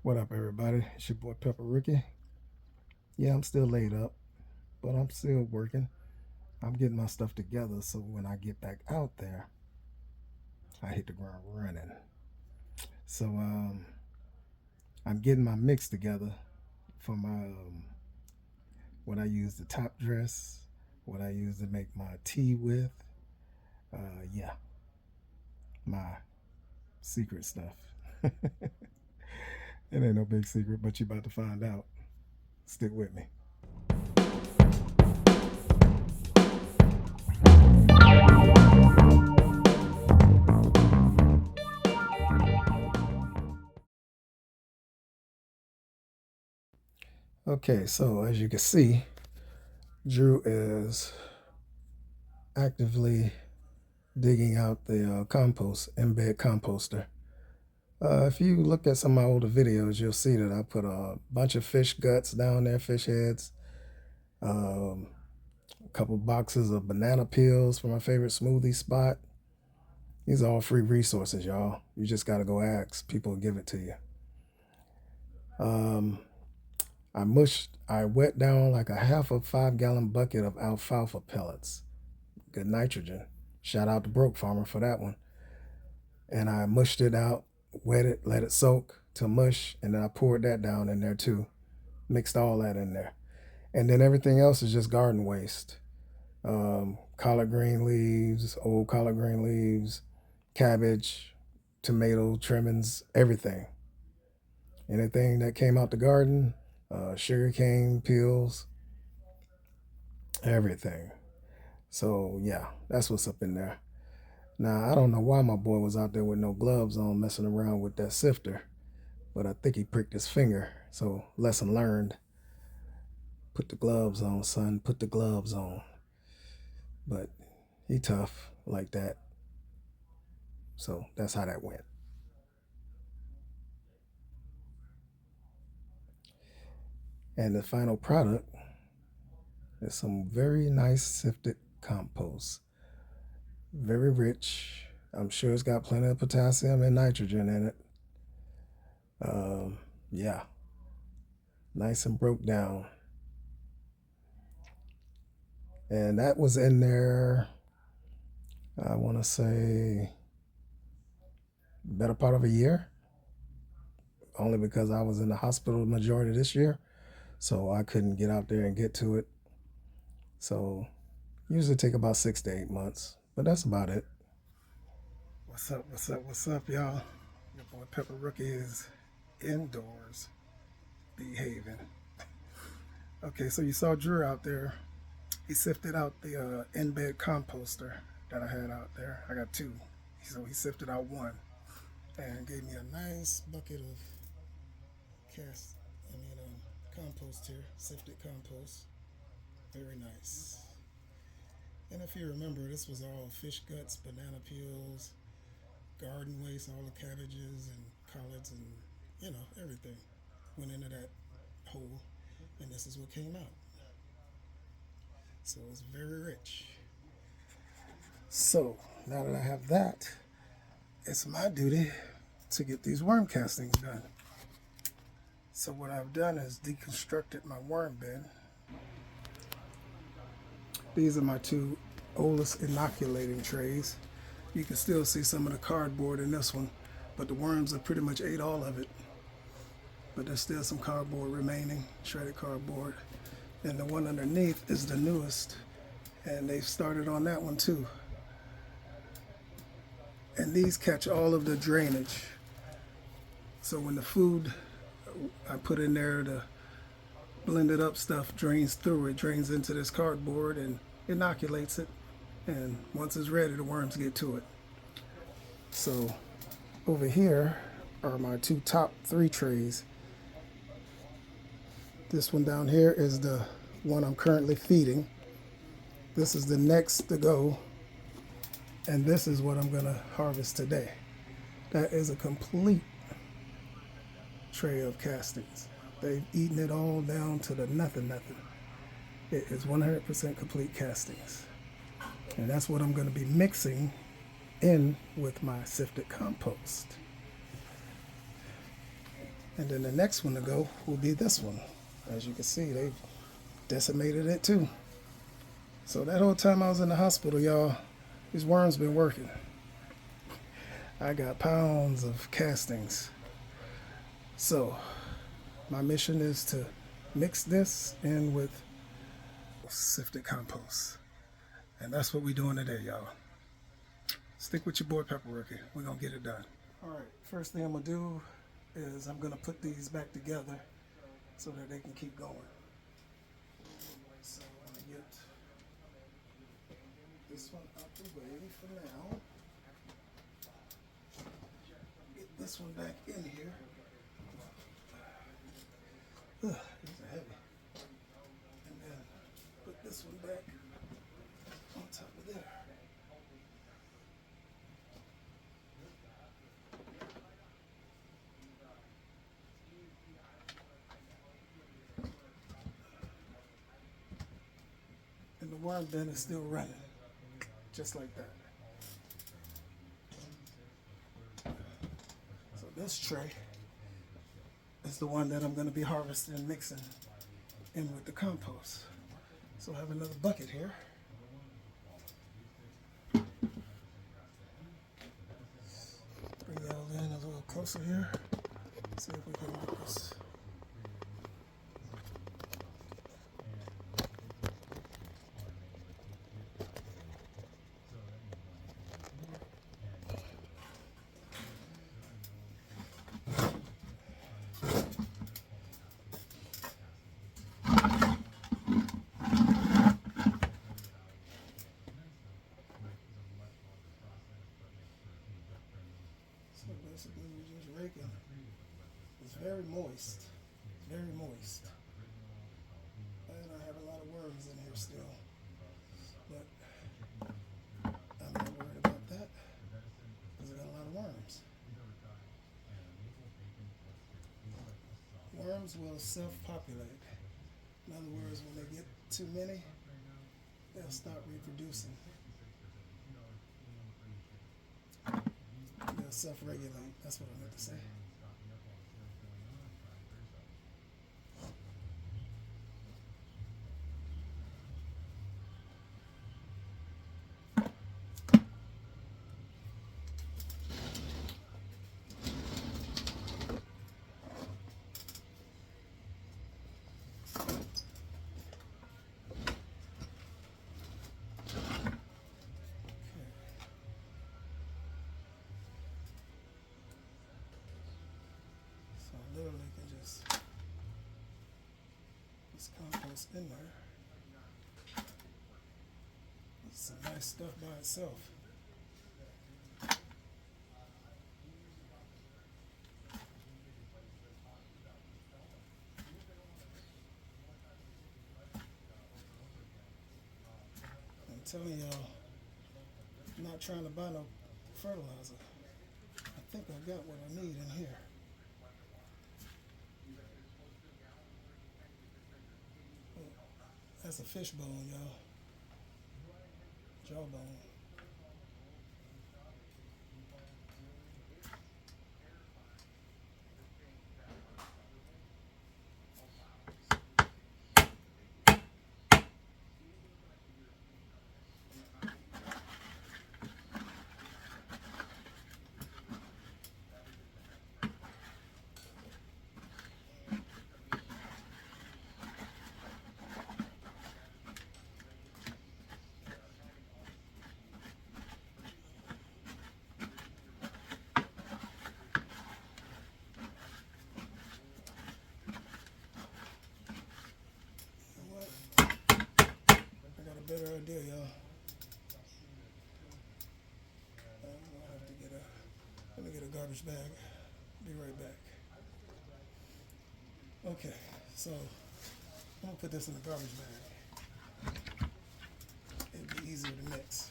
What up, everybody? It's your boy Pepper Ricky. Yeah, I'm still laid up, but I'm still working. I'm getting my stuff together so when I get back out there, I hit the ground running. So I'm getting my mix together for my what I use to top dress, what I use to make my tea with. Yeah, my secret stuff. It ain't no big secret, but you about to find out. Stick with me. Okay, so as you can see, Drew is actively digging out the compost, embed composter. If you look at some of my older videos, you'll see that I put a bunch of fish guts down there, fish heads, um, a couple boxes of banana peels from my favorite smoothie spot. These are all free resources, y'all. You just got to go ask. People will give it to you. Um, I wet down like a half a 5-gallon bucket of alfalfa pellets. Good nitrogen. Shout out to Broke Farmer for that one. And I mushed it out, wet it, let it soak to mush, and then I poured that down in there too. Mixed all that in there. And then everything else is just garden waste. Collard green leaves, old collard green leaves, cabbage, tomato trimmings, everything. Anything that came out the garden, sugar cane peels, everything. So yeah, that's what's up in there. Now, I don't know why my boy was out there with no gloves on messing around with that sifter, but I think he pricked his finger. So, lesson learned. Put the gloves on, son. Put the gloves on. But he tough like that. So, that's how that went. And the final product is some very nice sifted compost. Very rich. I'm sure it's got plenty of potassium and nitrogen in it. Yeah, nice and broke down. And that was in there, I want to say, better part of a year, only because I was in the hospital the majority of this year, so I couldn't get out there and get to it. So usually take about 6 to 8 months, but that's about it. What's up? What's up? What's up, y'all? Your boy Pepper Rookie is indoors behaving. Okay, so you saw Drew out there. He sifted out the in-bed composter that I had out there. I got two, so he sifted out one and gave me a nice bucket of compost here, sifted compost. Very nice. And if you remember, this was all fish guts, banana peels, garden waste, all the cabbages and collards and, everything went into that hole. And this is what came out. So it's very rich. So now that I have that, it's my duty to get these worm castings done. So what I've done is deconstructed my worm bin. These are my two oldest inoculating trays. You can still see some of the cardboard in this one, but the worms have pretty much ate all of it. But there's still some cardboard remaining, shredded cardboard. And the one underneath is the newest, and they've started on that one too. And these catch all of the drainage. So when the food I put in there, the blended up stuff drains through, it drains into this cardboard and inoculates it. And once it's ready, the worms get to it. So over here are my two top 3 trays. This one down here is the one I'm currently feeding. This is the next to go. And this is what I'm gonna harvest today. That is a complete tray of castings. They've eaten it all down to the nothing. It is 100% complete castings. And that's what I'm gonna be mixing in with my sifted compost. And then the next one to go will be this one. As you can see, they've decimated it too. So that whole time I was in the hospital, y'all, these worms been working. I got pounds of castings. So my mission is to mix this in with sifted compost. And that's what we're doing today, y'all. Stick with your boy Pepper Rookie. We're going to get it done. All right, first thing I'm going to do is I'm going to put these back together so that they can keep going. So I'm going to get this one out the way for now. Get this one back in here. These are heavy. And then put this one back on top of there. And the worm bin is still running, just like that. So this tray is the one that I'm going to be harvesting and mixing in with the compost. So I have another bucket here. Bring y'all in a little closer here. See if we can get this. So basically we're just raking. It's very moist, very moist. And I have a lot of worms in here still. But I'm not worried about that because I got a lot of worms. Worms will self-populate. In other words, when they get too many, they'll stop reproducing. They'll self-regulate. That's what I meant to say. Literally can just this compost in there. It's some nice stuff by itself. I'm telling y'all, I'm not trying to buy no fertilizer. I think I got what I need in here. That's a fish bone, y'all. Jawbone. Better idea, y'all. I'll have to let me get a garbage bag. Be right back. Okay, so I'm gonna put this in the garbage bag. It'd be easier to mix.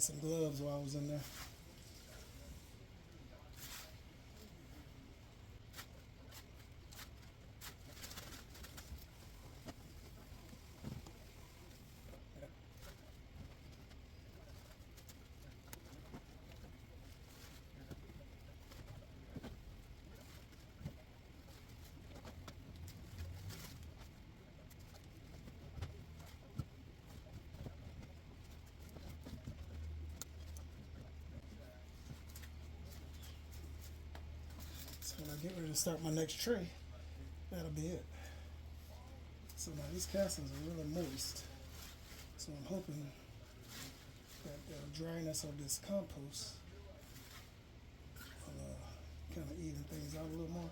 Needed some gloves while I was in there. So when I get ready to start my next tray, that'll be it. So now these castings are really moist. So I'm hoping that the dryness of this compost will kind of even things out a little more.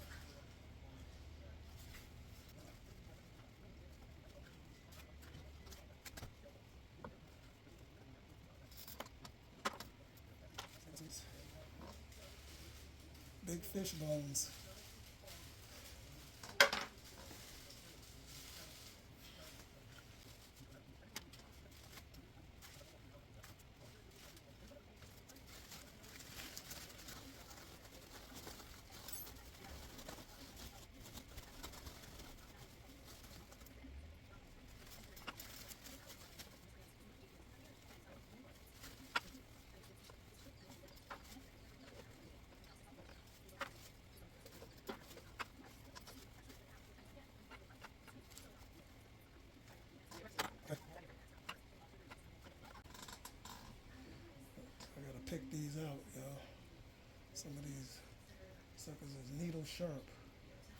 Big fish bones. I gotta pick these out, y'all. Some of these suckers is needle sharp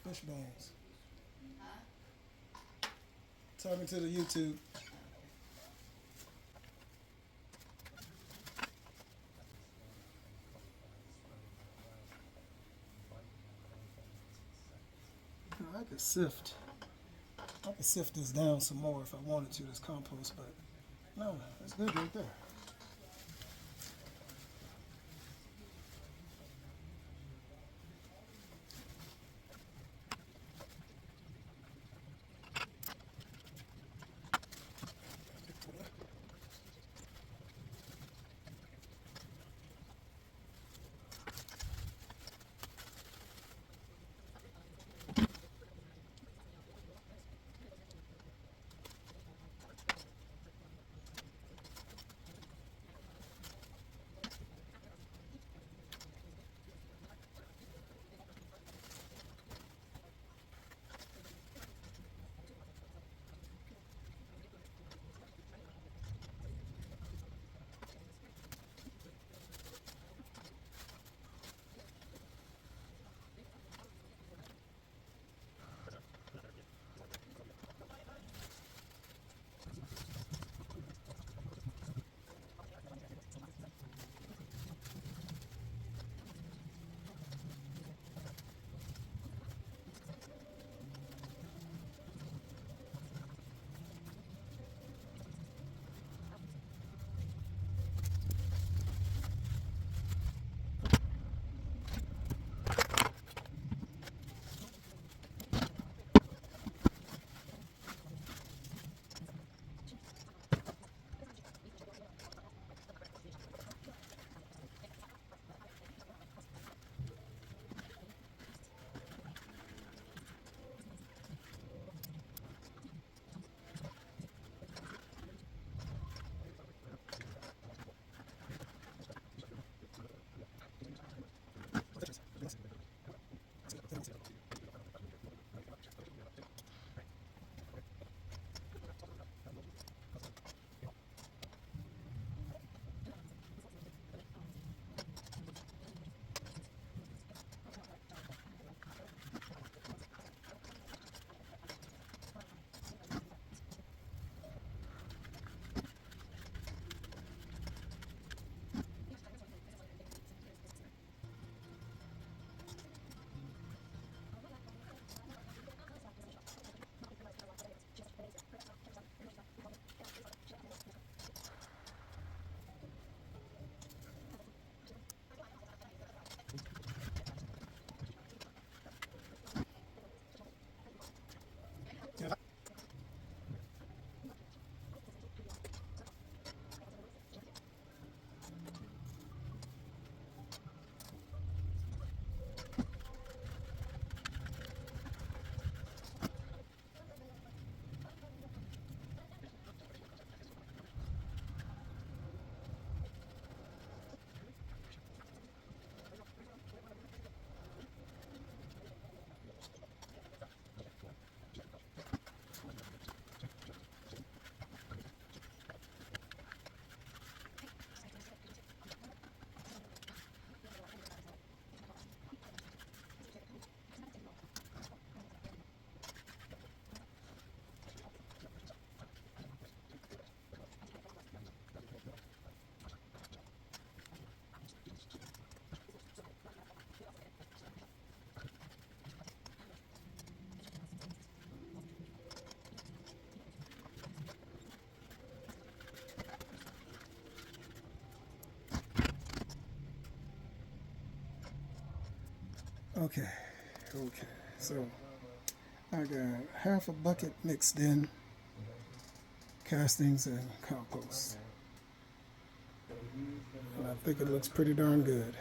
fish bones. Talking to the YouTube. I could sift. I could sift this down some more if I wanted to, this compost, but no, that's good right there. Okay, so I got half a bucket mixed in castings and compost. And I think it looks pretty darn good.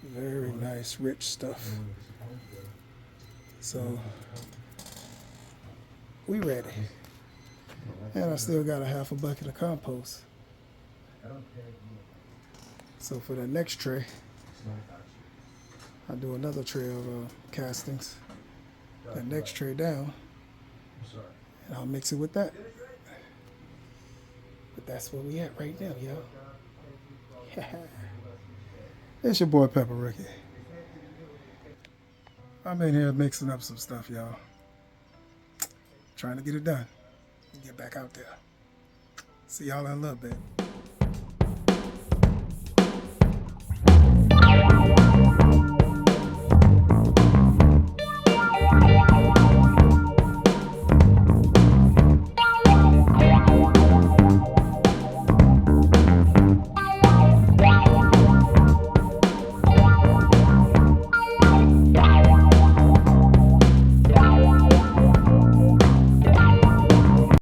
Very nice, rich stuff. So we ready. And I still got a half a bucket of compost. So for the next tray, I'll do another tray of castings. That next tray down, and I'll mix it with that. But that's where we at right now, y'all. It's your boy Pepper Ricky. I'm in here mixing up some stuff, y'all. Trying to get it done. Get back out there. See y'all in a little bit.